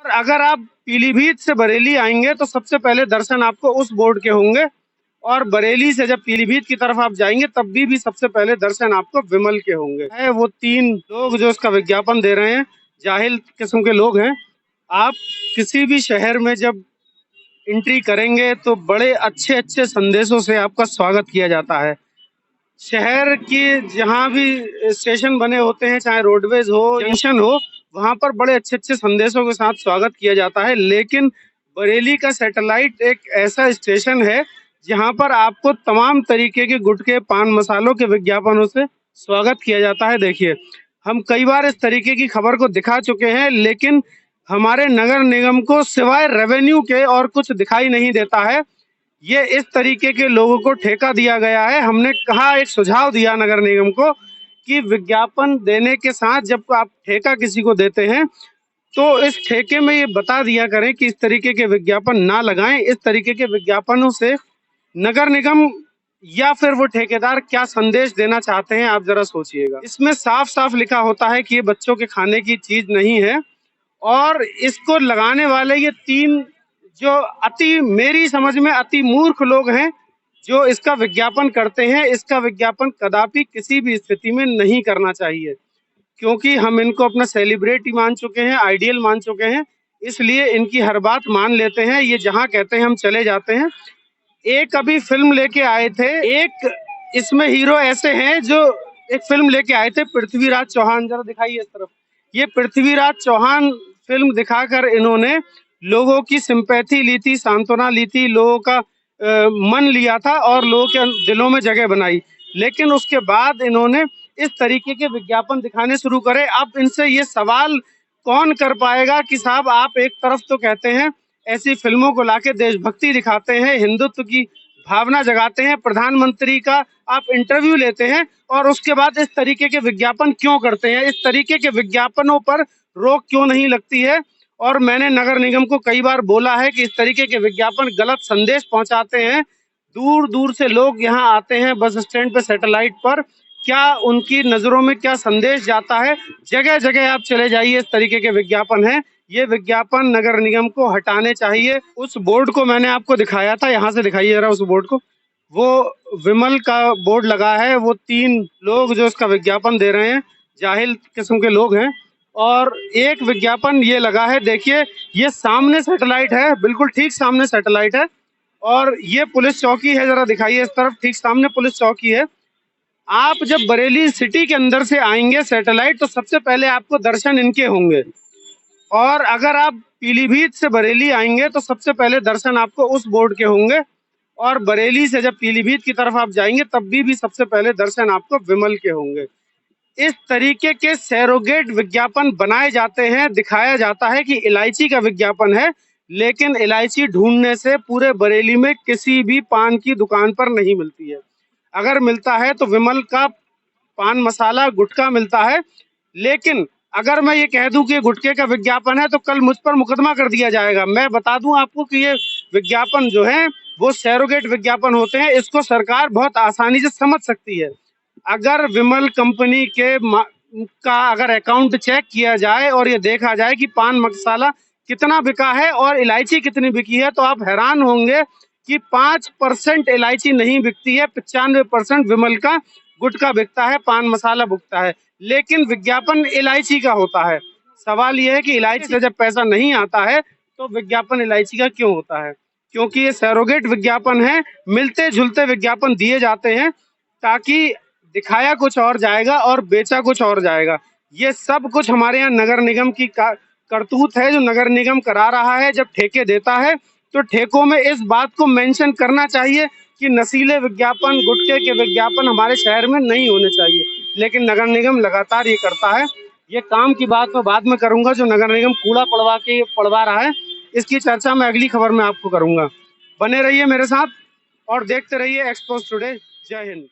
और अगर आप पीलीभीत से बरेली आएंगे तो सबसे पहले दर्शन आपको उस बोर्ड के होंगे, और बरेली से जब पीलीभीत की तरफ आप जाएंगे तब भी सबसे पहले दर्शन आपको विमल के होंगे। है वो 3 लोग जो इसका विज्ञापन दे रहे हैं, जाहिल किस्म के लोग हैं। आप किसी भी शहर में जब एंट्री करेंगे तो बड़े अच्छे अच्छे संदेशों से आपका स्वागत किया जाता है। शहर की जहाँ भी स्टेशन बने होते हैं, चाहे रोडवेज हो, जंक्शन हो, वहां पर बड़े अच्छे अच्छे संदेशों के साथ स्वागत किया जाता है। लेकिन बरेली का सैटेलाइट एक ऐसा स्टेशन है जहां पर आपको तमाम तरीके के गुटखे, पान मसालों के विज्ञापनों से स्वागत किया जाता है। देखिए, हम कई बार इस तरीके की खबर को दिखा चुके हैं, लेकिन हमारे नगर निगम को सिवाय रेवेन्यू के और कुछ दिखाई नहीं देता है। ये इस तरीके के लोगों को ठेका दिया गया है। हमने कहा, एक सुझाव दिया नगर निगम को कि विज्ञापन देने के साथ जब आप ठेका किसी को देते हैं तो इस ठेके में ये बता दिया करें कि इस तरीके के विज्ञापन ना लगाएं। इस तरीके के विज्ञापनों से नगर निगम या फिर वो ठेकेदार क्या संदेश देना चाहते हैं, आप जरा सोचिएगा। इसमें साफ साफ लिखा होता है कि ये बच्चों के खाने की चीज नहीं है, और इसको लगाने वाले ये 3 जो मेरी समझ में अति मूर्ख लोग हैं जो इसका विज्ञापन करते हैं। इसका विज्ञापन कदापि किसी भी स्थिति में नहीं करना चाहिए, क्योंकि हम इनको अपना सेलिब्रिटी मान चुके हैं, आइडियल मान चुके हैं, इसलिए इनकी हर बात मान लेते हैं। ये जहां कहते हैं हम चले जाते हैं। एक अभी फिल्म लेके आए थे, एक इसमें हीरो ऐसे हैं जो एक फिल्म लेके आए थे, पृथ्वीराज चौहान, जरा दिखाइए इस तरफ। ये पृथ्वीराज चौहान फिल्म दिखाकर इन्होंने लोगों की सिंपैथी ली थी, सांत्वना ली थी, लोगों का मन लिया था और लोगों के दिलों में जगह बनाई। लेकिन उसके बाद इन्होंने इस तरीके के विज्ञापन दिखाने शुरू करे। अब इनसे ये सवाल कौन कर पाएगा कि साहब, आप एक तरफ तो कहते हैं ऐसी फिल्मों को लाके देशभक्ति दिखाते हैं, हिंदुत्व की भावना जगाते हैं, प्रधानमंत्री का आप इंटरव्यू लेते हैं, और उसके बाद इस तरीके के विज्ञापन क्यों करते हैं? इस तरीके के विज्ञापनों पर रोक क्यों नहीं लगती है? और मैंने नगर निगम को कई बार बोला है कि इस तरीके के विज्ञापन गलत संदेश पहुंचाते हैं। दूर दूर से लोग यहाँ आते हैं बस स्टैंड पे, सैटेलाइट पर, क्या उनकी नजरों में क्या संदेश जाता है? जगह जगह आप चले जाइए, इस तरीके के विज्ञापन है। ये विज्ञापन नगर निगम को हटाने चाहिए। उस बोर्ड को मैंने आपको दिखाया था, यहाँ से दिखाइए जरा उस बोर्ड को। वो विमल का बोर्ड लगा है, वो 3 लोग जो इसका विज्ञापन दे रहे हैं, जाहिल किस्म के लोग हैं। और एक विज्ञापन ये लगा है, देखिए, ये सामने सैटेलाइट है, बिल्कुल ठीक सामने सैटेलाइट है, और ये पुलिस चौकी है, जरा दिखाइए इस तरफ, ठीक सामने पुलिस चौकी है। आप जब बरेली सिटी के अंदर से आएंगे सैटेलाइट, तो सबसे पहले आपको दर्शन इनके होंगे, और अगर आप पीलीभीत से बरेली आएंगे तो सबसे पहले दर्शन आपको उस बोर्ड के होंगे, और बरेली से जब पीलीभीत की तरफ आप जाएंगे तब भी सबसे पहले दर्शन आपको विमल के होंगे। इस तरीके के सैरोगेट विज्ञापन बनाए जाते हैं, दिखाया जाता है कि इलायची का विज्ञापन है, लेकिन इलायची ढूंढने से पूरे बरेली में किसी भी पान की दुकान पर नहीं मिलती है। अगर मिलता है तो विमल का पान मसाला गुटखा मिलता है। लेकिन अगर मैं ये कह दूं कि गुटखे का विज्ञापन है तो कल मुझ पर मुकदमा कर दिया जाएगा। मैं बता दूं आपको कि ये विज्ञापन जो है वो सैरोगेट विज्ञापन होते हैं। इसको सरकार बहुत आसानी से समझ सकती है। अगर विमल कंपनी के का अगर अकाउंट चेक किया जाए और ये देखा जाए कि पान मसाला कितना बिका है और इलायची कितनी बिकी है, तो आप हैरान होंगे कि 5% इलायची नहीं बिकती है, 95% विमल का गुटखा बिकता है, पान मसाला बिकता है, लेकिन विज्ञापन इलायची का होता है। सवाल यह है कि इलायची से जब पैसा नहीं आता है तो विज्ञापन इलायची का क्यों होता है? क्योंकि ये सैरोगेट विज्ञापन है, मिलते जुलते विज्ञापन दिए जाते हैं ताकि दिखाया कुछ और जाएगा और बेचा कुछ और जाएगा। ये सब कुछ हमारे यहाँ नगर निगम की करतूत है जो नगर निगम करा रहा है। जब ठेके देता है तो ठेकों में इस बात को मेंशन करना चाहिए कि नशीले विज्ञापन, गुटखे के विज्ञापन हमारे शहर में नहीं होने चाहिए, लेकिन नगर निगम लगातार ये करता है। ये काम की बात मैं बाद में करूंगा जो नगर निगम कूड़ा पड़वा रहा है, इसकी चर्चा मैं अगली खबर में आपको करूंगा। बने रहिए मेरे साथ और देखते रहिए एक्सपोज टुडे। जय हिंद।